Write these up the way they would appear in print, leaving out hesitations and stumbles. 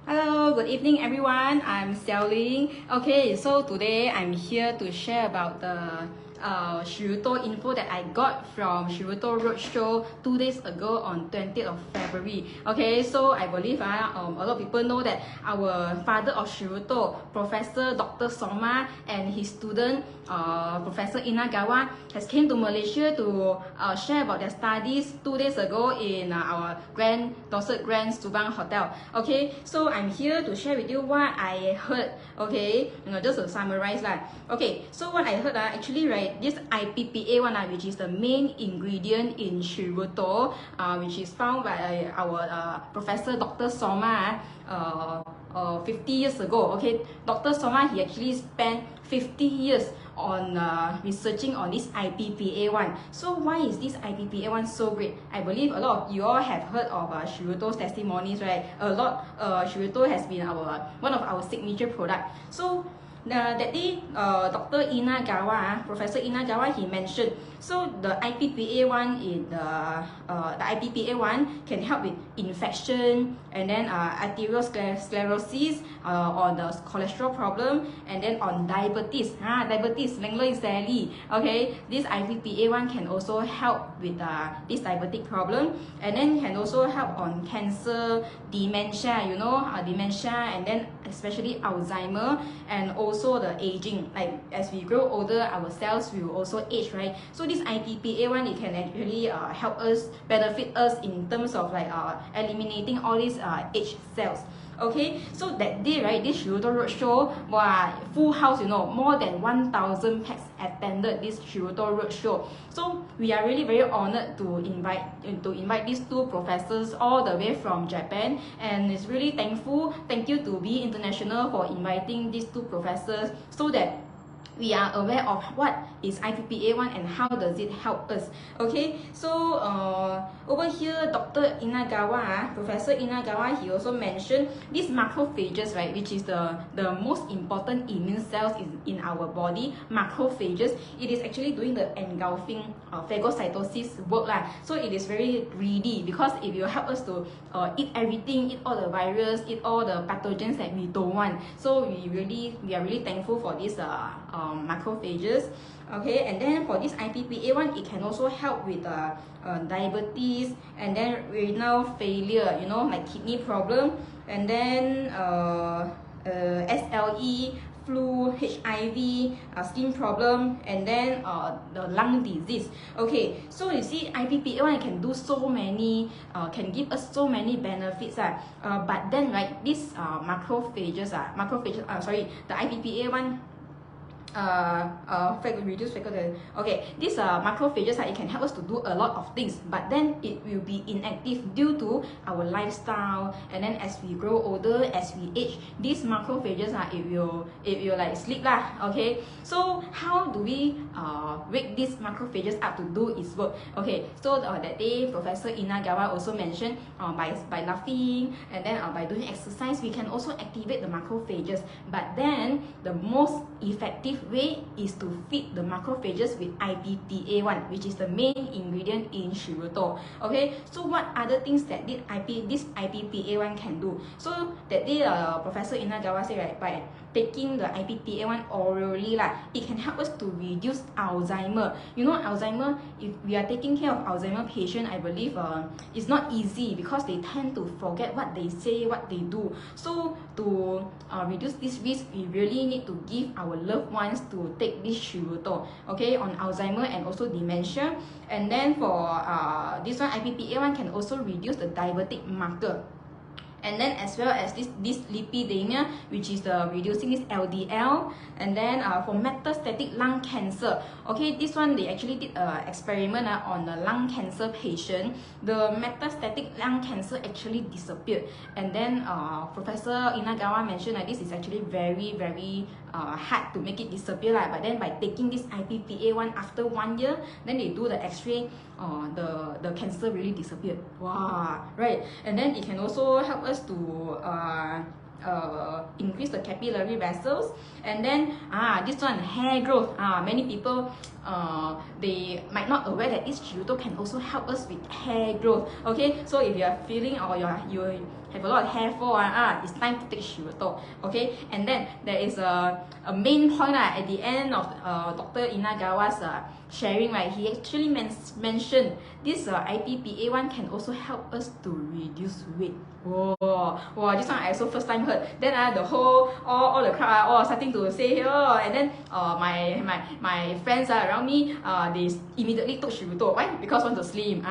Hello, good evening everyone. I'm Xiaoling. Okay, so today I'm here to share about the Shiruto info that I got from Shiruto Roadshow 2 days ago on 20th of February. Okay, so I believe a lot of people know that our father of Shiruto, Professor Dr. Soma, and his student Professor Inagawa has came to Malaysia to share about their studies 2 days ago in our Dorset Grand Subang Hotel. Okay, so I'm here to share with you what I heard. Okay, just to summarize that. Okay, so what I heard actually, right, this IP-PA1 which is the main ingredient in Shiruto, which is found by our Professor Dr. Soma 50 years ago. Okay, Dr. Soma, he actually spent 50 years on researching on this IP-PA1. So why is this IP-PA1 so great? I believe a lot of you all have heard of Shiruto's testimonies, right? A lot, Shiruto has been one of our signature product. So that day, Dr. Inagawa, Professor Inagawa, he mentioned, so the IP-PA1 in the IP-PA1 can help with infection and then arteriosclerosis, on the cholesterol problem, and then on diabetes. Diabetes, okay, this IP-PA1 can also help with this diabetic problem, and then can also help on cancer, dementia, dementia, and then especially Alzheimer, and also the aging. Like as we grow older, our cells will also age, right? So this IP-PA1, it can actually help us, benefit us in terms of like eliminating all these aged cells. Okay, so that day, right, this Shiruto Roadshow, full house, more than 1,000 packs attended this Shiruto Roadshow. So we are really very honored to invite these two professors all the way from Japan, and it's really thank you to Be International for inviting these two professors so that we are aware of what is IP-PA1 and how does it help us. Okay, so over here, Dr. Inagawa, Professor Inagawa, he also mentioned these macrophages, right, which is the most important immune cells in our body. Macrophages, it is actually doing the engulfing phagocytosis work lah. So it is very greedy, because it will help us to eat everything, eat all the virus, eat all the pathogens that we don't want. So we are really thankful for this macrophages. Okay, and then for this IP-PA1, it can also help with diabetes, and then renal failure, like kidney problem, and then SLE, flu, HIV, skin problem, and then the lung disease. Okay, so you see, IP-PA1 can do so many, can give us so many benefits. But then, right, these macrophages, the IP-PA1 reduce phagocytosis. Okay, these macrophages, it can help us to do a lot of things, but then it will be inactive due to our lifestyle. And then as we grow older, as we age, these macrophages it will like sleep lah. Okay, so how do we wake these macrophages up to do its work? Okay, so that day Professor Inagawa also mentioned by laughing, and then by doing exercise, we can also activate the macrophages. But then the most effective way is to feed the macrophages with IP-PA1, which is the main ingredient in Shiruto. Okay, so what other things that this IP-PA1 can do? So that day, Professor Inagawa said, right, by taking the IP-PA1 orally, it can help us to reduce Alzheimer. Alzheimer, if we are taking care of Alzheimer patient, I believe it's not easy, because they tend to forget what they say, what they do. So to reduce this risk, we really need to give our loved ones to take this Shiruto, okay, on Alzheimer and also dementia. And then for this one, IP-PA1 can also reduce the diabetic marker. And then as well as this lipidemia, which is the reducing this LDL. And then for metastatic lung cancer, okay, this one they actually did an experiment on a lung cancer patient. The metastatic lung cancer actually disappeared. And then Professor Inagawa mentioned that this is actually very, very hard to make it disappear. But then by taking this IP-PA1 after 1 year, then they do the X-ray, the cancer really disappeared. Wow, right? And then it can also help us to increase the capillary vessels. And then this one, hair growth. Many people they might not aware that this Shiruto can also help us with hair growth. Okay, so if you are feeling or you have a lot of hair fall, it's time to take Shiruto. Okay, and then there is a main point at the end of Dr. Inagawa's sharing, right? He actually mentioned this IP-PA1 can also help us to reduce weight. Wow, this one I also first time heard. Then the whole all the crowd all starting to say here, and then my friends around me they immediately took Shiruto. Why? Because want to slim.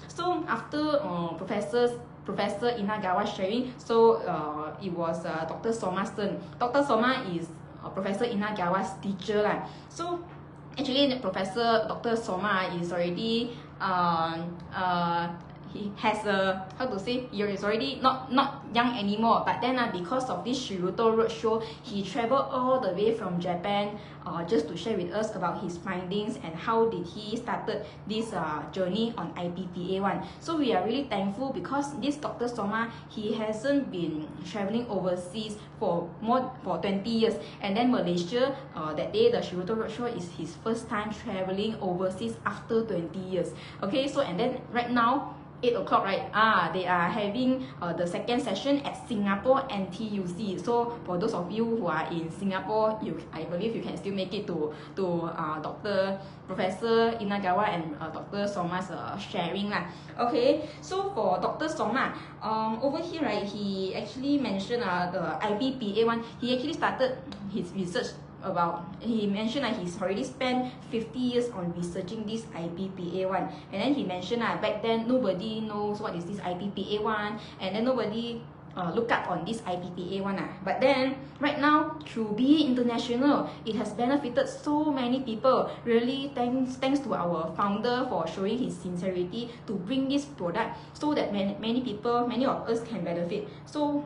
So after Professor Inagawa sharing, so it was Dr. Soma's turn. Dr. Soma is Professor Inagawa's teacher lah. So actually, Dr. Soma is already he has a, how to say, he is already not young anymore, but then because of this Shiruto Roadshow, he traveled all the way from Japan just to share with us about his findings and how did he started this journey on IP-PA1. So we are really thankful because this Dr. Soma, he hasn't been traveling overseas for 20 years, and then Malaysia, that day the Shiruto Roadshow is his first time traveling overseas after 20 years. Okay, so and then right now 8 o'clock, right? They are having the second session at Singapore NTUC. So for those of you who are in Singapore, I believe you can still make it to Professor Inagawa and Dr. Soma's sharing lah. Okay, so for Dr. Soma, over here, right, he actually mentioned the IP-PA1. He actually started his research about, he mentioned that he's already spent 50 years on researching this IP-PA1, and then he mentioned that back then nobody knows what is this IP-PA1, and then nobody look up on this IP-PA1 but then right now through BE International, it has benefited so many people. Really thanks to our founder for showing his sincerity to bring this product so that many people, many of us can benefit. So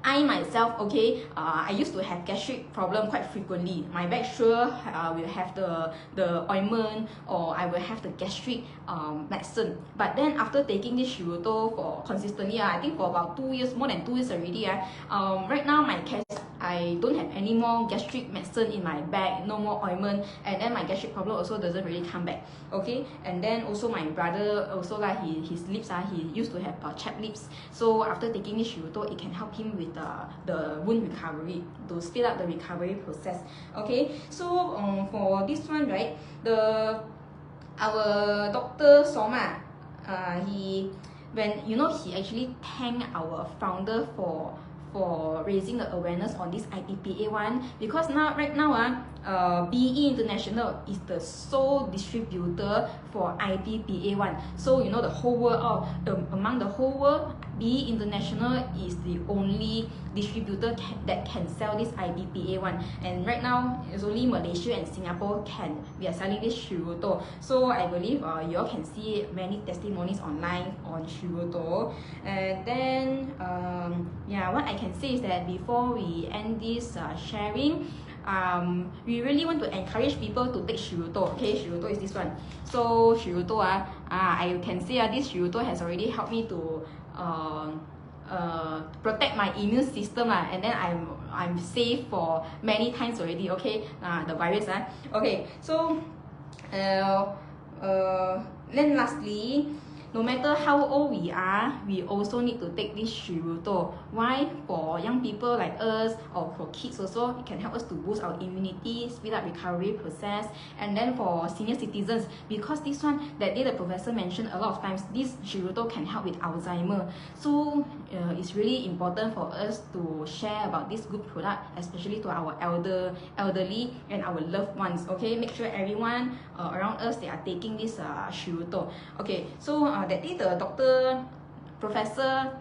I myself, okay, I used to have gastric problem quite frequently. My back sure will have the ointment, or I will have the gastric medicine. But then after taking this Shiruto for consistently, I think for about 2 years, more than 2 years already, right now my case, I don't have any more gastric medicine in my bag, no more ointment, and then my gastric problem also doesn't really come back. Okay, and then also my brother also, like his lips, he used to have chapped lips. So after taking this Shiruto, it can help him with the wound recovery, to speed up the recovery process. Okay, so for this one, right, our Dr. Soma, he actually thanked our founder for raising the awareness on this IP-PA1, because right now BE International is the sole distributor for IP-PA1. So the whole world, among the whole world, BE International is the only distributor that can sell this IP-PA1, and right now it's only Malaysia and Singapore we are selling this Shiruto. So I believe you all can see many testimonies online on Shiruto. And then what I can say is that before we end this sharing, we really want to encourage people to take Shiruto. Okay, Shiruto is this one. So Shiruto, I can say this Shiruto has already helped me to protect my immune system, and then I'm safe for many times already. Okay, the virus. Okay, so then lastly, no matter how old we are, we also need to take this Shiruto. Why? For young people like us, or for kids also, it can help us to boost our immunity, speed up recovery process. And then for senior citizens, because this one, that day the professor mentioned a lot of times, this Shiruto can help with Alzheimer. So it's really important for us to share about this good product, especially to our elderly and our loved ones. Okay, make sure everyone around us, they are taking this Shiruto. Okay, so that day the Professor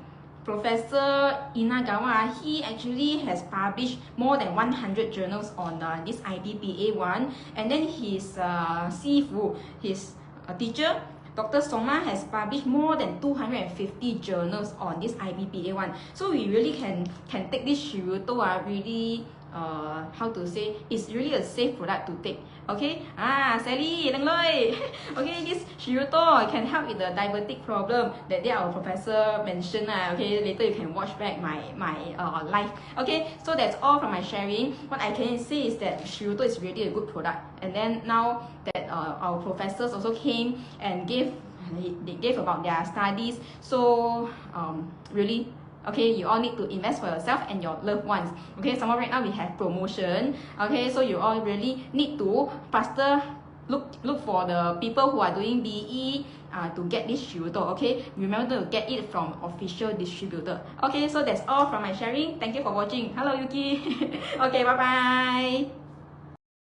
Inagawa, he actually has published more than 100 journals on this IP-PA1, and then his Sifu, his teacher, Dr. Soma, has published more than 250 journals on this IP-PA1. So we really can take this Shiruto really how to say, it's really a safe product to take. Okay, Sally, okay, this Shiruto can help with the diabetic problem that day our professor mentioned. Okay, later you can watch back my live. Okay, so that's all from my sharing. What I can say is that Shiruto is really a good product, and then now that our professors also came and they gave about their studies, so really, okay, you all need to invest for yourself and your loved ones. Okay, some more right now we have promotion. Okay, so you all really need to faster look for the people who are doing BE to get this Shiruto. Okay, remember to get it from official distributor. Okay, so that's all from my sharing. Thank you for watching. Hello, Yuki. Okay, bye bye.